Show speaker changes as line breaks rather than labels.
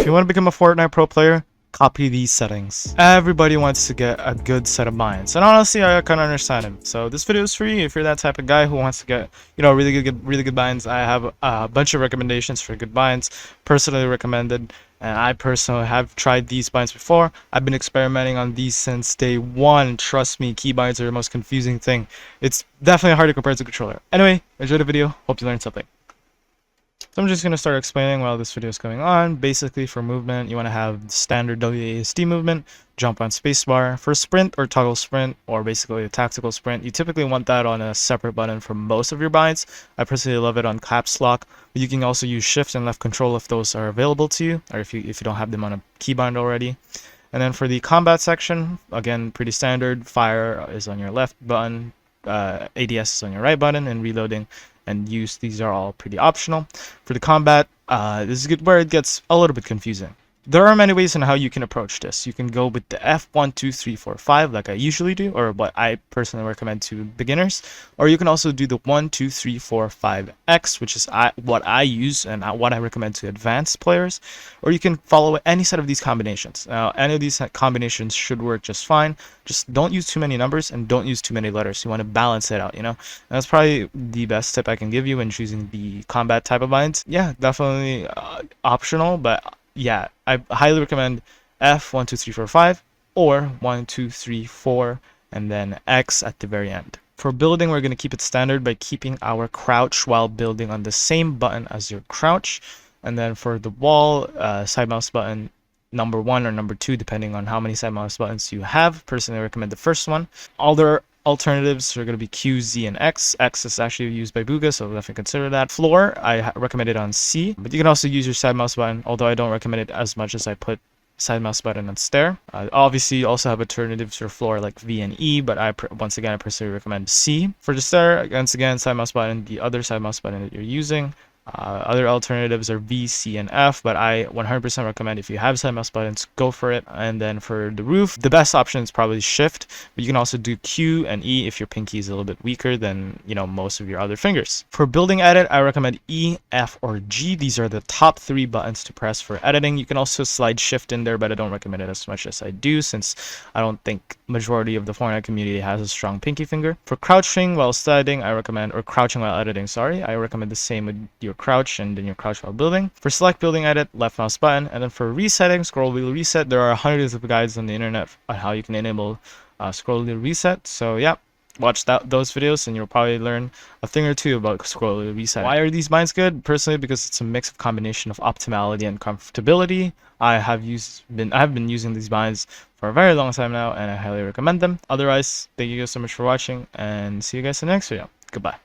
you want to become a Fortnite pro player, copy these settings. Everybody wants to get a good set of binds, and honestly, I kind of understand it. So this video is for you if you're that type of guy who wants to get, really good binds. I have a bunch of recommendations for good binds, personally recommended, and I personally have tried these binds before. I've been experimenting on these since day one. Trust me, keybinds are the most confusing thing. It's definitely hard to compare to controller. Anyway, enjoy the video. Hope you learned something. So I'm just going to start explaining while this video is going on. Basically, for movement, you want to have standard WASD movement, jump on spacebar. For sprint or toggle sprint, or basically a tactical sprint, you typically want that on a separate button for most of your binds. I personally love it on caps lock, but you can also use shift and left control if those are available to you, or if you don't have them on a keybind already. And then for the combat section, again, pretty standard. Fire is on your left button, ADS is on your right button, and reloading and use, these are all pretty optional. For the combat, this is good where it gets a little bit confusing. There are many ways on how you can approach this. You can go with the F1, 2, 3, 4, 5 like I usually do, or what I personally recommend to beginners. Or you can also do the 1, 2, 3, 4, 5 X, which is what I use and what I recommend to advanced players. Or you can follow any set of these combinations. Now, any of these combinations should work just fine. Just don't use too many numbers and don't use too many letters. You want to balance it out, And that's probably the best tip I can give you when choosing the combat type of binds. Yeah, definitely optional, but yeah, I highly recommend F1, 2, 3, 4, 5 or 1, 2, 3, 4 and then X at the very end. For building, we're going to keep it standard by keeping our crouch while building on the same button as your crouch. And then for the wall, side mouse button number 1 or number 2, depending on how many side mouse buttons you have. Personally, I recommend the first one. Other alternatives are going to be Q, Z, and X. X is actually used by Booga, so definitely consider that. Floor, I recommend it on C, but you can also use your side mouse button, although I don't recommend it as much as I put side mouse button on stair. Obviously, you also have alternatives for floor like V and E, but once again, I personally recommend C. For the stair, once again, side mouse button, the other side mouse button that you're using. Other alternatives are V, C, and F, but I 100% recommend if you have side mouse buttons, go for it. And then for the roof, the best option is probably Shift, but you can also do Q and E if your pinky is a little bit weaker than, most of your other fingers. For building edit, I recommend E, F, or G. These are the top 3 buttons to press for editing. You can also slide Shift in there, but I don't recommend it as much as I do, since I don't think majority of the Fortnite community has a strong pinky finger. For crouching while sliding, or crouching while editing, I recommend the same with your crouch and then your crouch while building. For select building edit, left mouse button. And then for resetting, scroll wheel reset, there are hundreds of guides on the internet on how you can enable scroll wheel reset. So yeah, watch those videos and you'll probably learn a thing or two about scroll wheel reset. Why are these binds good? Personally, because it's a mix of combination of optimality and comfortability. I have been using these binds for a very long time now, and I highly recommend them. Otherwise, thank you guys so much for watching, and see you guys in the next video. Goodbye.